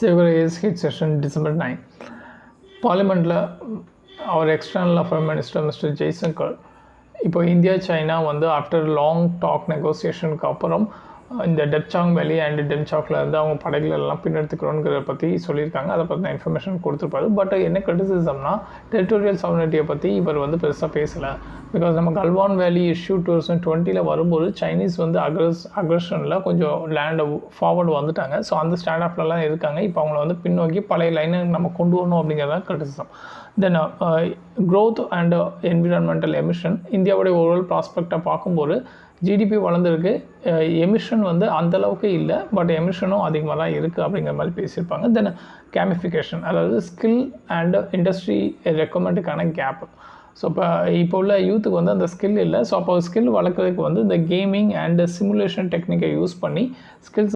Several hit session December 9. Parliament our external affairs minister Mr. Jaishankar இப்போ India China வந்து after long talk நெகோசியேஷனுக்கு அப்புறம் இந்த டெப்சாங் வேலி and டெம்சாக்ல இருந்து அவங்க படைகள் எல்லாம் பின்னெடுத்துக்கிறோங்கிறத பற்றி சொல்லியிருக்காங்க. அதை பற்றின இன்ஃபர்மேஷன் கொடுத்துருப்பாரு. பட் என்ன கிரிட்டிசிசம்னா டெரிட்டோரியல் சாவர்னிட்டியை பற்றி இவர் வந்து பெருசாக பேசலை. பிகாஸ் நம்ம கல்வான் வேலி இஷ்யூ 2020 வரும்போது சைனீஸ் வந்து அக்ரஷனில் கொஞ்சம் லேண்டை ஃபார்வர்டு வந்துட்டாங்க. ஸோ அந்த ஸ்டாண்ட் ஆஃப்லலாம் இருக்காங்க. இப்போ அவங்கள வந்து பின்னோக்கி பழைய லைனை நம்ம கொண்டு வரணும் அப்படிங்கிறதான் criticism. Then growth and environmental emission இந்தியாவுடைய ஓவரால் ப்ராஸ்பெக்டை பார்க்கும்போது ஜிடிபி வளர்ந்துருக்கு, எமிஷன் வந்து அந்தளவுக்கு இல்லை, பட் எமிஷனும் அதிகமாக தான் இருக்குது அப்படிங்கிற மாதிரி பேசியிருப்பாங்க. தென் கேமிஃபிகேஷன், அதாவது ஸ்கில் அண்ட் இண்டஸ்ட்ரி ரெக்குவயர்மெண்ட்டுக்கான கேப். ஸோ இப்போ உள்ள யூத்துக்கு வந்து அந்த ஸ்கில் இல்லை. ஸோ அப்போ ஸ்கில் வளர்க்குறதுக்கு வந்து இந்த கேமிங் அண்ட் சிமுலேஷன் டெக்னிக்கை யூஸ் பண்ணி ஸ்கில்ஸ்